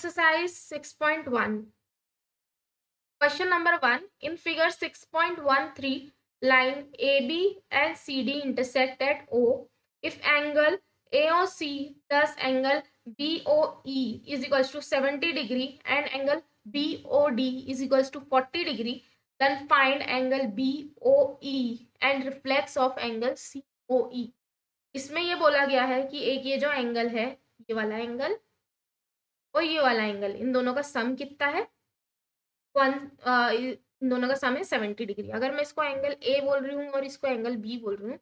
exercise 6.1. Question number 1. In figure 6.13, line AB and CD intersect at O. If angle AOC plus angle BOE is equals to 70 degree and angle BOD is equals to 40 degree, then find angle BOE and reflex of angle COE. इसमें ये बोला गया है कि एक ये जो angle है, ये वाला एंगल और ये वाला एंगल, इन दोनों का सम कितना है? इन दोनों का सम है 70 डिग्री। अगर मैं इसको एंगल ए बोल रही हूँ और इसको एंगल बी बोल रही हूँ,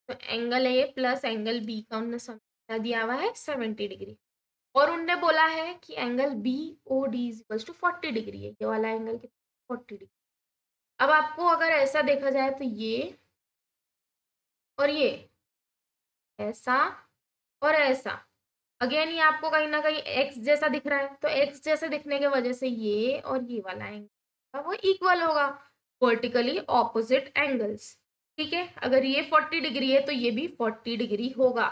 तो angle A plus angle B का उन्होंने सम दिया हुआ है 70 डिग्री, और उनने बोला है कि angle B O D is equals to 40 degree है। ये वाला एंगल कितना? 40 डिग्री। अब आपको अगर ऐसा देखा जाए तो ये और ये, ऐसा और ऐसा, अगेन ये आपको कहीं ना कहीं एक्स जैसा दिख रहा है, तो एक्स जैसे दिखने की वजह से ये और ये वाला एंगल वो इक्वल होगा, वर्टिकली ऑपोजिट एंगल्स। ठीक है, अगर ये 40 डिग्री है तो ये भी 40 डिग्री होगा।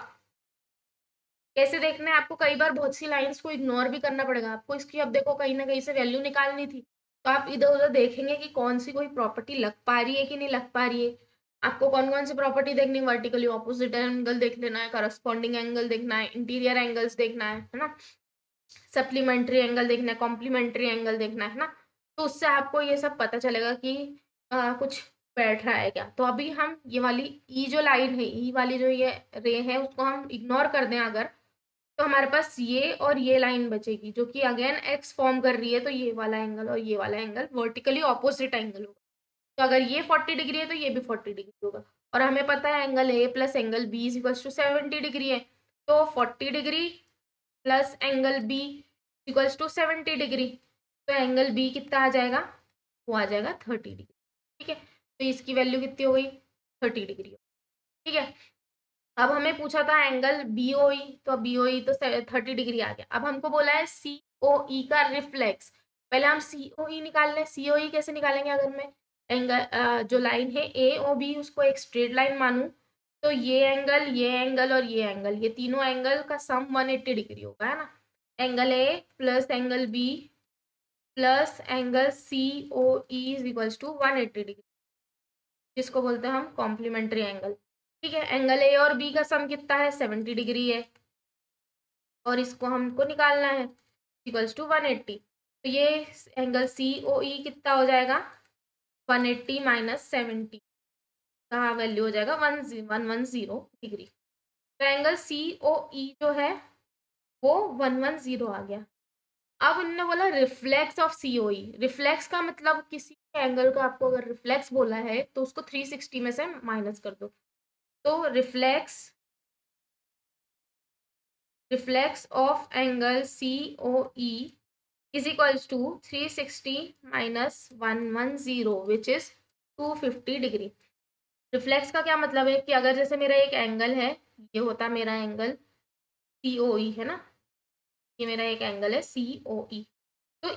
कैसे देखना है आपको? कई बार बहुत सी लाइंस को इग्नोर भी करना पड़ेगा आपको इसकी। अब देखो कहीं ना कहीं से वैल्यू निकालनी थी, तो आप इधर उधर देखेंगे कि कौन सी कोई प्रॉपर्टी लग पा रही है कि नहीं लग पा रही है। आपको कौन कौन सी प्रॉपर्टी देखनी है? वर्टिकली ऑपोजिट एंगल देख लेना है, करस्पॉन्डिंग एंगल देखना है, इंटीरियर एंगल्स देखना है ना, सप्लीमेंट्री एंगल देखना है, कॉम्प्लीमेंट्री एंगल देखना है ना। तो उससे आपको ये सब पता चलेगा कि कुछ बैठ रहा है क्या। तो अभी हम ये वाली ई जो लाइन है, ई वाली जो ये रे है, उसको हम इग्नोर कर दें अगर, तो हमारे पास ये और ये लाइन बचेगी जो कि अगेन एक्स फॉर्म कर रही है। तो ये वाला एंगल और ये वाला एंगल वर्टिकली ऑपोजिट एंगल होगा। तो अगर ये 40 डिग्री है तो ये भी 40 डिग्री होगा, और हमें पता है angle A plus angle B is equals to 70 degree है। तो 40 degree plus angle B equals to 70 degree, तो एंगल बी कितना आ जाएगा? वो आ जाएगा 30 डिग्री। ठीक है, तो इसकी वैल्यू कितनी हो गई? 30 डिग्री। ठीक है, अब हमें पूछा था एंगल बीओई, तो बीओई तो 30 डिग्री आ गया। अब हमको बोला है सीओई का रिफ्लेक्स। पहले हम सीओई निकाल लें। सीओई कैसे निकालेंगे? अगर मैं एंगल जो लाइन है ए ओ बी उसको एक स्ट्रेट लाइन मानूं, तो ये एंगल और ये एंगल, ये तीनों एंगल का सम 180 डिग्री होगा, है ना। Angle A plus angle B plus angle C O E is equals to 180 degree, जिसको बोलते हैं हम कॉम्प्लीमेंट्री एंगल। ठीक है, एंगल ए और बी का सम कितना है? 70 डिग्री है, और इसको हमको निकालना है इक्वल्स टू 180। तो ये एंगल सी ओ ई कितना हो जाएगा? 180 माइनस 70 का वैल्यू हो जाएगा 110 डिग्री। तो एंगल सी ओ ई जो है वो 110 आ गया। अब उन्होंने बोला रिफ्लेक्स ऑफ सीओई। रिफ्लेक्स का मतलब किसी एंगल का आपको अगर रिफ्लेक्स बोला है तो उसको 360 में से माइनस कर दो। तो reflex of angle C O E is equals to 360 minus 110 which is 250 degree. Reflex का क्या मतलब है कि अगर जैसे मेरा एक एंगल है, ये होता मेरा एंगल COE है ना, ये मेरा एक एंगल है COE, तो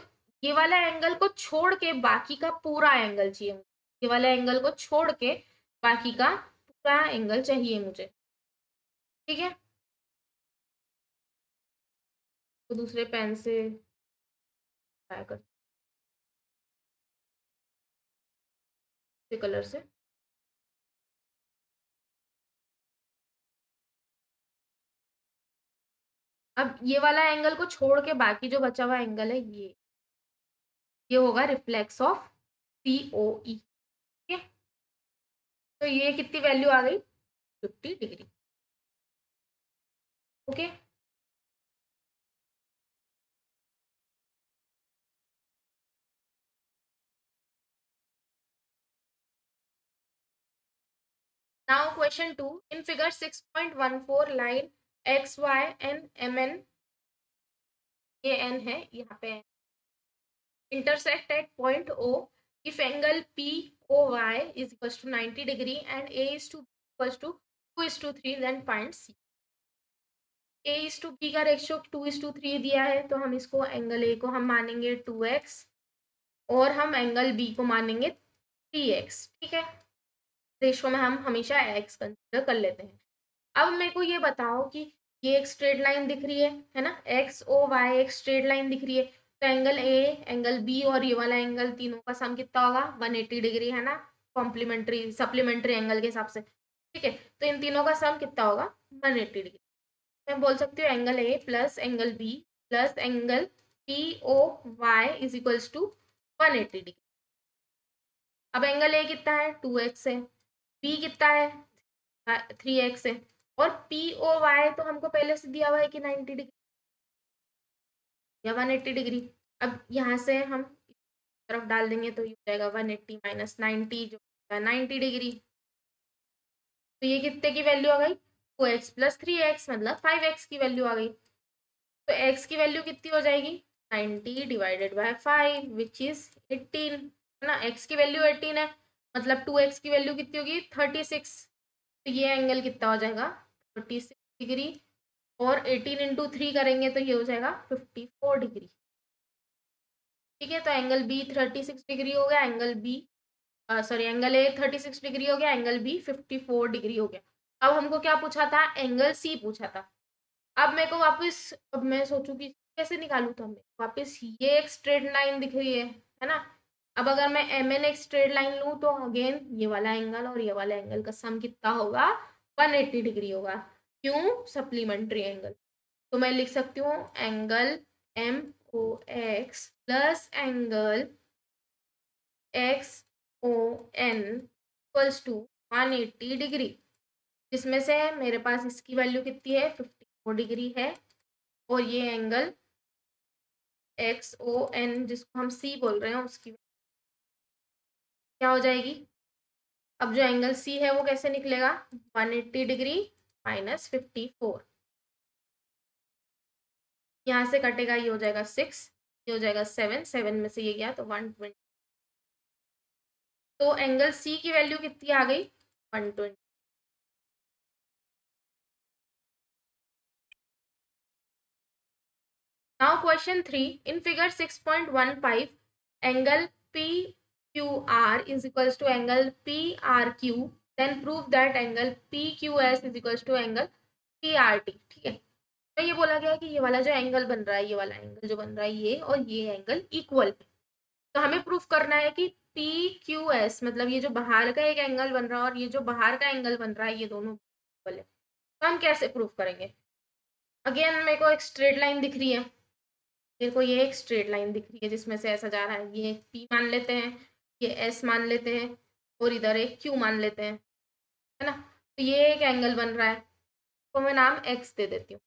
ये वाला एंगल को छोड़ के बाकी का पूरा एंगल चाहिए मुझे। ये वाला एंगल को छोड़ के बाकी का पूरा एंगल चाहिए मुझे। ठीक है, तो दूसरे पेन से ट्राई करते कलर से। अब ये वाला एंगल को छोड़ के बाकी जो बचा हुआ एंगल है ये होगा रिफ्लेक्स ऑफ COE। ठीक है, तो ये कितनी वैल्यू आ गई? 50 degree. Okay, now question 2। In figure 6.14 line X Y N M N, ये एन है यहाँ पे, intersect at point O if angle POY is equals to 90 degree and A is to equals to 2:3, then find C। A is to B का ratio 2:3 दिया है, तो हम इसको एंगल A को हम मानेंगे 2x और हम एंगल B को मानेंगे 3x। ठीक है, रेशियो में हम हमेशा x कंसिडर कर लेते हैं। अब मेरे को ये बताओ कि ये एक स्ट्रेट लाइन दिख रही है ना, एक्स ओ वाई एक स्ट्रेट लाइन दिख रही है। तो एंगल ए, एंगल बी और ये वाला एंगल, तीनों का सम कितना होगा? 180 डिग्री, है ना, कॉम्प्लीमेंट्री सप्लीमेंट्री एंगल के हिसाब से। ठीक है, तो इन तीनों का सम कितना होगा? 180 डिग्री। मैं बोल सकती हूँ angle A plus angle B plus angle P O Y is equals to 180 degree. अब एंगल ए कितना है? 2x है। बी कितना है? 3x है। और पी ओ वाई तो हमको पहले से दिया हुआ है कि 90 डिग्री या 180 डिग्री। अब यहाँ से हम इस तरफ डाल देंगे तो ये हो जाएगा 180 माइनस 90 जो 90 डिग्री। तो ये कितने की वैल्यू आ गई? 2x प्लस 3x मतलब 5x की वैल्यू आ गई। तो x की वैल्यू कितनी हो जाएगी? 90 डिवाइडेड बाय 5 विच इज 18, है ना। x की वैल्यू 18 है, मतलब 2x की वैल्यू कितनी होगी? 36। तो ये एंगल कितना हो जाएगा? 36 डिग्री। और 18 इंटू 3 करेंगे तो ये हो जाएगा 54 डिग्री। ठीक है, तो एंगल बी 36 डिग्री हो गया, angle B sorry angle A 36 degree हो गया, एंगल बी 54 डिग्री हो गया। अब हमको क्या पूछा था? एंगल सी पूछा था। अब मेरे को वापस, अब मैं सोचूं कि कैसे निकालूं, तो हमें वापस ये एक स्ट्रेट लाइन दिख रही है ना। अब अगर मैं एम एन एक स्ट्रेट लाइन लूं तो अगेन ये वाला एंगल और ये वाला एंगल का सम कितना होगा? 180 डिग्री होगा। क्यों? Supplementary angle. तो मैं लिख सकती हूँ angle M O X plus angle X O N equals to 180 degree, जिसमें से मेरे पास इसकी वैल्यू कितनी है? 54 डिग्री है। और ये एंगल एक्स ओ एन जिसको हम सी बोल रहे हैं उसकी क्या हो जाएगी? अब जो एंगल सी है वो कैसे निकलेगा? 180 डिग्री माइनस 54। यहाँ से कटेगा, ये हो जाएगा 6, ये हो जाएगा 7, 7 में से ये गया तो 120। तो एंगल सी की वैल्यू कितनी आ गई? 120। Now question 3, in figure 6.15 angle P Q R is equals to angle P R Q, then prove that angle P Q S is equals to angle P R T. ठीक है, तो ये बोला गया है कि ये वाला जो एंगल बन रहा है, ये वाला एंगल जो बन रहा है, ये और ये एंगल इक्वल है। तो हमें प्रूफ करना है कि पी क्यू एस मतलब ये जो बाहर का एक एंगल बन रहा है और ये जो बाहर का एंगल बन रहा है, ये दोनों इक्वल है। तो हम कैसे प्रूफ करेंगे? अगेन मेरे को एक स्ट्रेट लाइन दिख रही है, मेरे को ये एक स्ट्रेट लाइन दिख रही है जिसमें से ऐसा जा रहा है। ये पी मान लेते हैं, ये एस मान लेते हैं और इधर एक क्यू मान लेते हैं, है ना। तो ये एक एंगल बन रहा है, तो मैं नाम एक्स दे देती हूँ।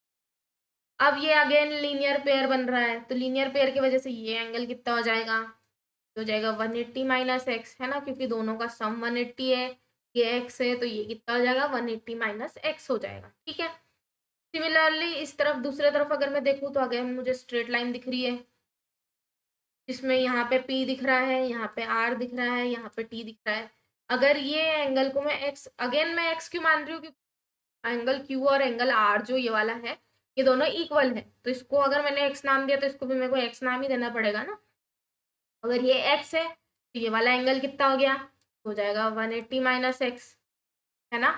अब ये अगेन लीनियर पेयर बन रहा है, तो लीनियर पेयर की वजह से ये एंगल कितना हो जाएगा? हो जाएगा 180 माइनस एक्स, है ना, क्योंकि दोनों का सम 180 है, ये एक्स है, तो ये कितना हो जाएगा? 180 माइनस एक्स हो जाएगा। ठीक है, सिमिलरली इस तरफ दूसरे तरफ अगर मैं देखूँ तो अगेन मुझे स्ट्रेट लाइन दिख रही है, जिसमें यहाँ पे P दिख रहा है, यहाँ पे R दिख रहा है, यहाँ पे T दिख रहा है। अगर ये एंगल को मैं x, अगेन मैं x क्यों मान रही हूँ? क्योंकि एंगल Q और एंगल R जो ये वाला है, ये दोनों इक्वल है, तो इसको अगर मैंने x नाम दिया तो इसको भी मेरे को x नाम ही देना पड़ेगा ना। अगर ये x है तो ये वाला एंगल कितना हो गया? हो जाएगा 180 माइनस एक्स, है ना।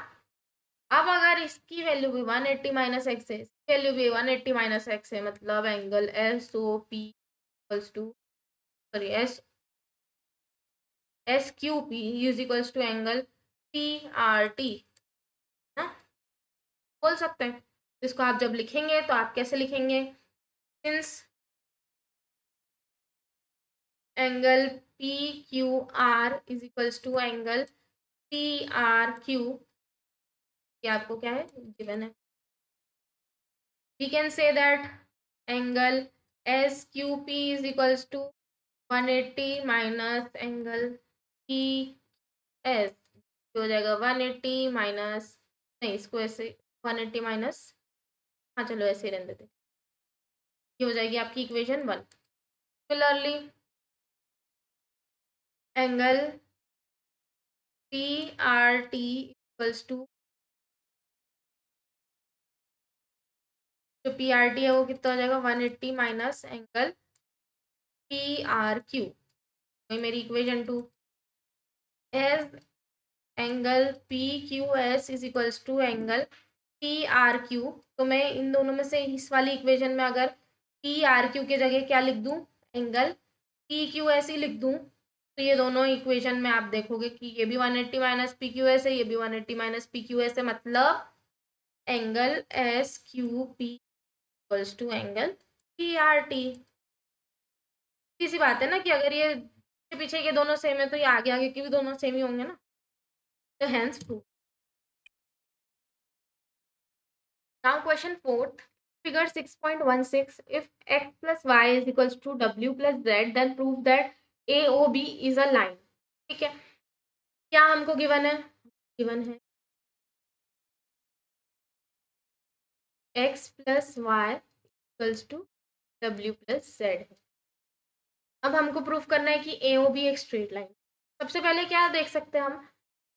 अब अगर इसकी वैल्यू भी 180 माइनस एक्स है, इसकी वैल्यू भी 180 माइनस एक्स है, मतलब angle S O P equals to, sorry S Q P is equals to angle P R T, ना, बोल सकते हैं। इसको आप जब लिखेंगे तो आप कैसे लिखेंगे? Since angle P Q R is equals to angle P R Q, ये आपको क्या है गिवन है, we can say that angle S Q P is equals to 180 minus angle P S, हो जाएगा 180 माइनस, नहीं इसको ऐसे 180 माइनस, हाँ चलो ऐसे ही रहने देते, ये हो जाएगी आपकी equation 1। Similarly angle P R T equals to, जो पी आर टी है वो कितना हो जाएगा? 180 minus angle P R Q, वही मेरी equation 2। As angle P Q S is equals to angle P R Q, तो मैं इन दोनों में से इस वाली इक्वेशन में अगर पी आर क्यू के जगह क्या लिख दूं, एंगल पी क्यू एस ही लिख दूं, तो ये दोनों इक्वेशन में आप देखोगे कि ये भी 180 माइनस पी क्यू एस है, ये भी 180 माइनस पी क्यू एस है, मतलब angle S Q P equals to angle P R T. इसी बात है ना कि अगर ये पीछे के दोनों सेम है तो ये आगे आगे के भी दोनों सेम ही होंगे ना, तो hence prove. Now question fourth, figure 6.16, if x plus y is equals to w plus z, then prove that AOB is a line। ठीक है, क्या हमको गिवन है, गिवन है x plus y equals to w plus z है। अब हमको proof करना है कि AOB एक स्ट्रेट लाइन। सबसे पहले क्या देख सकते हैं हम,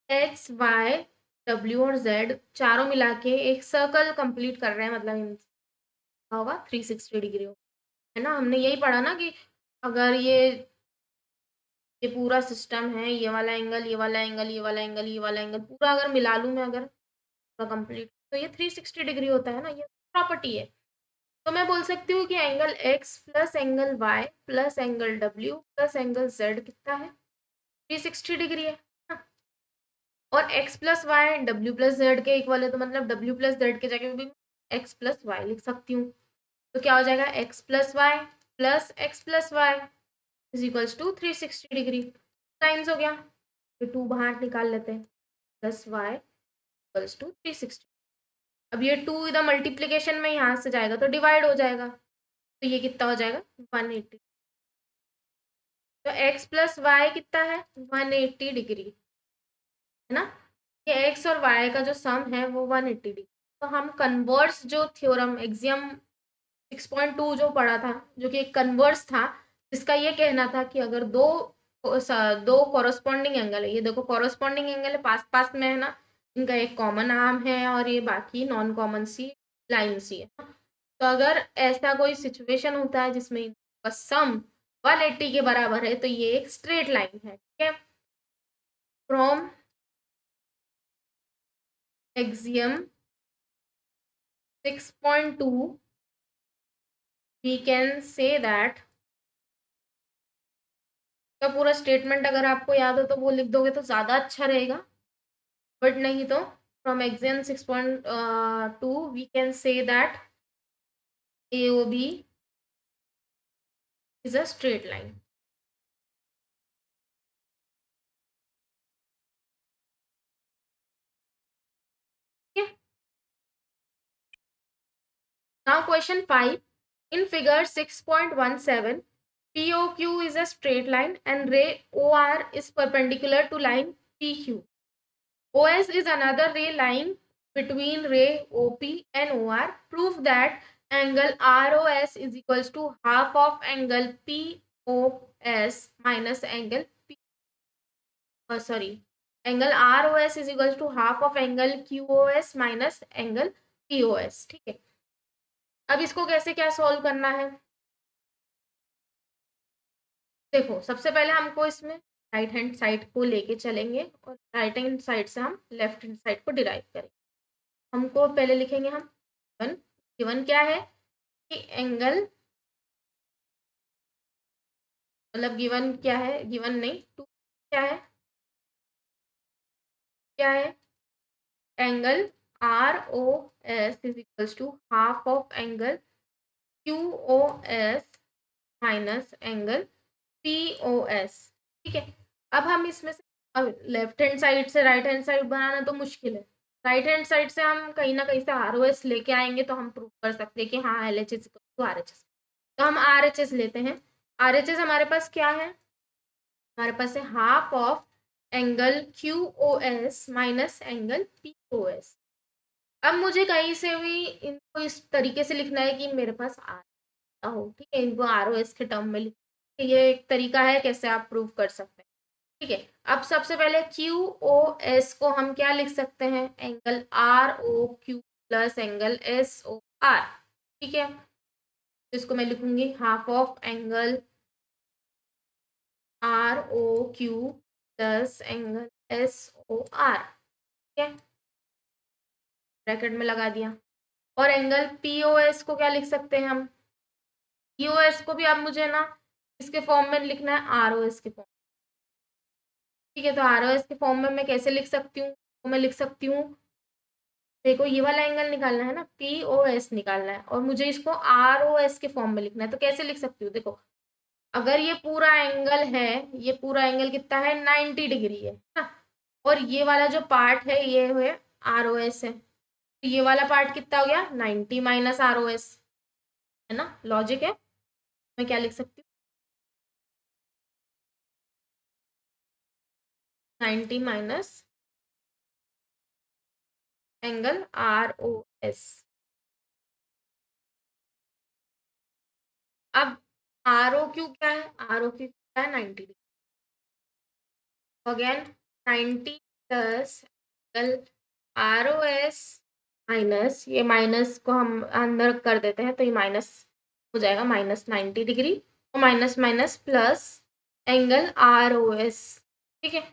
x y w और z चारों मिला के एक सर्कल कंप्लीट कर रहे हैं, मतलब होगा 360 डिग्री है ना। हमने यही पढ़ा ना कि अगर ये पूरा सिस्टम है, ये वाला एंगल, ये वाला एंगल, ये वाला एंगल, ये वाला एंगल पूरा अगर मिला लूँ मैं, अगर पूरा कंप्लीट, तो ये 360 डिग्री होता है ना, ये प्रॉपर्टी है। तो मैं बोल सकती हूँ कि angle X plus angle Y plus angle W plus angle Z कितना है, 360 डिग्री है ना? और X plus Y W plus Z के इक्वल है, तो मतलब डब्ल्यू प्लस जेड के जगह भी एक्स प्लस वाई लिख सकती हूँ। तो क्या हो जाएगा, X plus X plus Y is equals to 360 degree, times हो गया, तो 2 बाहर निकाल लेते हैं, प्लस वाई इक्वल्स टू 360। अब ये 2 इधर मल्टीप्लीकेशन में यहाँ से जाएगा तो डिवाइड हो जाएगा, तो ये कितना हो जाएगा 180। तो एक्स प्लस वाई कितना है 180 डिग्री, है ना। ये एक्स और वाई का जो सम है वो 180 डिग्री। तो हम कन्वर्स जो थ्योरम एक्सियम 6.2 जो पढ़ा था, जो कि एक कन्वर्स था, जिसका ये कहना था कि अगर दो कॉरस्पॉन्डिंग एंगल है, ये देखो कॉरस्पॉन्डिंग एंगल है, पास पास में है ना, इनका एक कॉमन आर्म है और ये बाकी नॉन कॉमन सी लाइन सी है। तो अगर ऐसा कोई सिचुएशन होता है जिसमें इनका सम 180 के बराबर है, तो ये एक स्ट्रेट लाइन है। ठीक है, from axiom 6.2 we can say that, का पूरा स्टेटमेंट अगर आपको याद हो तो वो लिख दोगे तो ज़्यादा अच्छा रहेगा, बट नहीं तो from axiom 6.2 we can say that AOB is a straight line. ठीक है, now question 5, in figure 6.17 POQ is a straight line and ray OR is perpendicular to line PQ. OS is another ray lying between ray OP and OR. Prove that angle ROS is equals to half of angle POS minus angle angle ROS is equals to half of angle QOS minus angle POS। ठीक है, अब इसको कैसे क्या solve करना है, देखो सबसे पहले हमको इसमें राइट हैंड साइड को लेके चलेंगे और राइट हैंड साइड से हम लेफ्ट हैंड साइड को डिराइव करेंगे। हमको पहले लिखेंगे हम गिवन, गिवन क्या है कि एंगल, मतलब गिवन क्या है, गिवन नहीं, टू क्या है, क्या है angle ROS is equals to half of angle QOS minus angle POS। ठीक है, अब हम इसमें से, अब लेफ्ट हैंड साइड से राइट हैंड साइड बनाना तो मुश्किल है, राइट हैंड साइड से हम कहीं ना कहीं से ROS लेके आएंगे तो हम प्रूव कर सकते हैं कि हाँ LHS इक्वल टू RHS। तो हम RHS लेते हैं, RHS हमारे पास क्या है, हमारे पास है half of angle QOS minus angle POS। अब मुझे कहीं से भी इनको इस तरीके से लिखना है कि मेरे पास हो, ठीक है, इनको ROS के टर्म में लिख, ये एक तरीका है कैसे आप प्रूव कर सकते हैं। ठीक है, अब सबसे पहले QOS को हम क्या लिख सकते हैं, angle ROQ plus angle SOR। ठीक है, तो इसको मैं लिखूंगी half of angle ROQ plus angle SOR। ठीक है, ब्रैकेट में लगा दिया। और एंगल पीओएस को क्या लिख सकते हैं हम, पीओएस को भी अब मुझे ना इसके फॉर्म में लिखना है, आरओएस के फॉर्म। ठीक है, तो आरओएस के फॉर्म में मैं कैसे लिख सकती हूँ, तो मैं लिख सकती हूँ, देखो ये वाला एंगल निकालना है ना, पीओएस निकालना है, और मुझे इसको आरओएस के फॉर्म में लिखना है। तो कैसे लिख सकती हूँ, देखो अगर ये पूरा एंगल है, ये पूरा एंगल कितना है, 90 डिग्री है ना, और ये वाला जो पार्ट है ये है आरओएस है, तो ये वाला पार्ट कितना हो गया, 90 माइनस आरओएस, है ना, लॉजिक है। मैं क्या लिख सकती हूँ, 90 माइनस एंगल आरओएस। अब आर ओ क्यू क्या है, आर ओ क्यू क्या है, 90 degree. Again 90 plus angle R O S minus, ये माइनस को हम अंदर कर देते हैं तो ये माइनस हो जाएगा, माइनस 90 डिग्री, और minus minus plus angle R O S. ठीक है,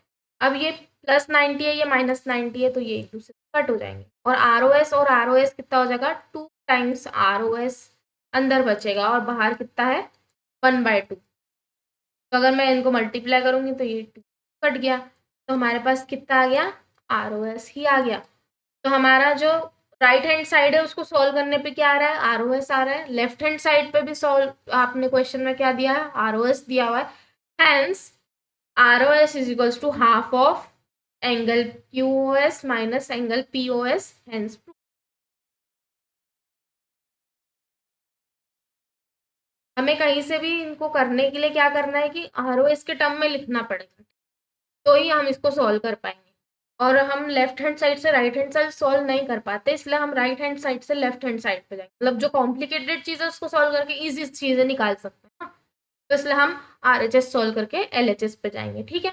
अब ये प्लस 90 है, ये माइनस 90 है, तो ये एक दूसरे से कट हो जाएंगे, और आर ओ एस कितना हो जाएगा, 2 टाइम्स आर ओ एस अंदर बचेगा, और बाहर कितना है, 1/2। तो अगर मैं इनको मल्टीप्लाई करूंगी तो ये 2 कट गया, तो हमारे पास कितना आ गया, आर ओ एस ही आ गया। तो हमारा जो राइट हैंड साइड है उसको सॉल्व करने पे क्या आ रहा है, आर ओ एस आ रहा है। लेफ्ट हैंड साइड पे भी सॉल्व आपने क्वेश्चन में क्या दिया है, आर ओ एस दिया हुआ है। Hence R O S is equals to half of angle Q O S minus angle P O S, hence हमें कहीं से भी इनको करने के लिए क्या करना है कि आर ओ एस के टर्म में लिखना पड़ेगा, तो ही हम इसको सॉल्व कर पाएंगे। और हम लेफ्ट हैंड साइड से राइट हैंड साइड सॉल्व नहीं कर पाते, इसलिए हम राइट हैंड साइड से लेफ्ट हैंड साइड पे जाएंगे, मतलब जो कॉम्प्लिकेटेड चीज़ है उसको सॉल्व करके इजी चीज़ें निकाल सकते हैं ना, तो इसलिए हम आर एच एस सॉल्व करके एल एच एस पे जाएंगे। ठीक है,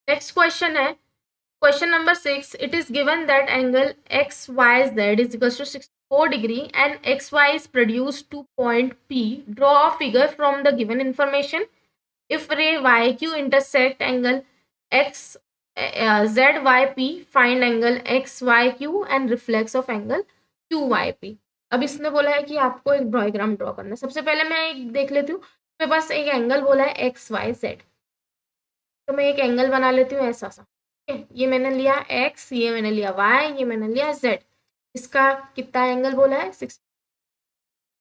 नेक्स्ट क्वेश्चन है question number 6। It is given that angle X Y Z is equal to 64 degree and X Y is produce to point P. Draw a figure from the given information. If ray YQ intersect angle X ZYP, find angle XYQ and reflex of angle QYP। अब इसने बोला है कि आपको एक diagram draw करना है। सबसे पहले मैं एक देख लेती हूँ, मेरे पास एक एंगल बोला है XYZ, तो मैं एक एंगल बना लेती हूँ ऐसा सा। ठीक है, ये मैंने लिया X, ये मैंने लिया Y, ये मैंने लिया Z। इसका कितना एंगल बोला है, 6।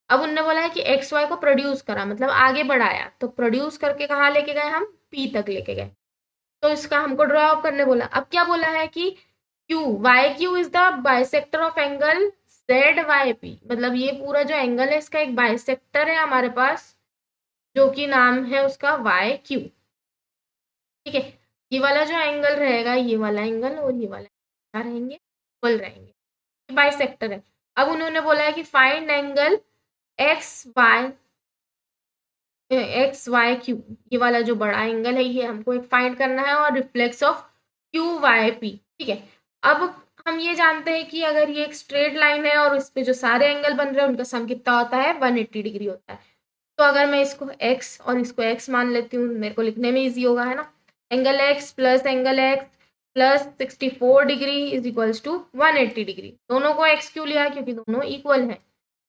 अब उनने बोला है कि एक्स वाई को प्रोड्यूस करा, मतलब आगे बढ़ाया, तो प्रोड्यूस करके कहाँ लेके गए, हम पी तक लेके गए, तो इसका हमको ड्रॉ आउट करने बोला। अब क्या बोला है कि Q Y Q is the bisector of angle Z Y P, मतलब ये पूरा जो एंगल है इसका एक बाइसेक्टर है हमारे पास, जो कि नाम है उसका वाई क्यू। ठीक है, ये वाला जो एंगल रहेगा, ये वाला एंगल और ये वाला क्या रहेंगे, इक्वल रहेंगे, बाइसेक्टर है। अब उन्होंने बोला है कि find angle X Y XYQ, ये वाला जो बड़ा एंगल है ये हमको एक फाइंड करना है, और रिफ्लेक्स ऑफ QYP। ठीक है, अब हम ये जानते हैं कि अगर ये एक स्ट्रेट लाइन है और इस पे जो सारे एंगल बन रहे हैं उनका सम कितना होता है, 180 डिग्री होता है। तो अगर मैं इसको x और इसको x मान लेती हूँ, मेरे को लिखने में इजी होगा, है ना। Angle x plus 64 degree is equals to 180 degree. दोनों को x क्यों लिया, क्योंकि दोनों इक्वल है,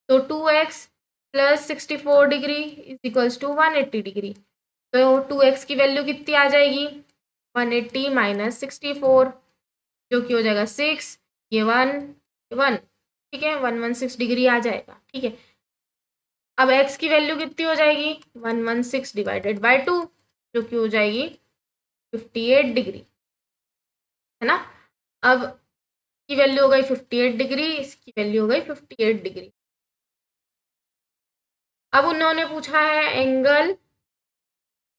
तो 2x plus 64 degree is equals to 180 degree. तो 2x की वैल्यू कितनी आ जाएगी, 180 माइनस 64, जो कि हो जाएगा 6, ये 1 ठीक है, 116 डिग्री आ जाएगा। ठीक है, अब x की वैल्यू कितनी हो जाएगी, 116 डिवाइडेड बाई 2, जो कि हो जाएगी 58 डिग्री, है ना। अब की वैल्यू हो गई 58 डिग्री, इसकी वैल्यू हो गई 58 डिग्री। अब उन्होंने पूछा है एंगल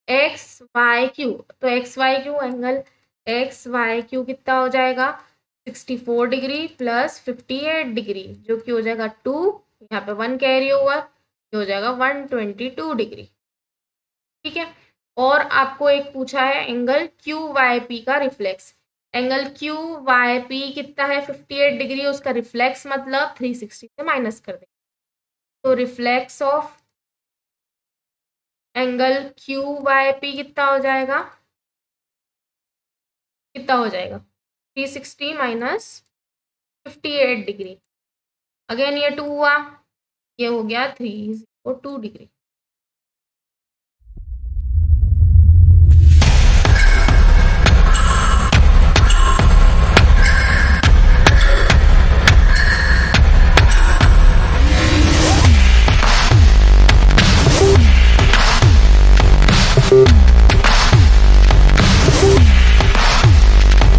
एक्स वाई क्यू, तो X Y Q angle X Y Q कितना हो जाएगा, 64 डिग्री प्लस 58 डिग्री, जो कि हो जाएगा 2, यहाँ पे 1 कैरी हुआ, ये हो जाएगा 122 डिग्री। ठीक है, और आपको एक पूछा है एंगल क्यू वाई पी का reflex. Angle Q Y P कितना है, 58 डिग्री, उसका रिफ्लेक्स मतलब 360 से माइनस कर देंगे, तो reflex of angle Q Y P कितना हो जाएगा, कितना हो जाएगा, 360 माइनस 58 डिग्री। अगेन ये 2 हुआ, ये हो गया 3 और 2 डिग्री।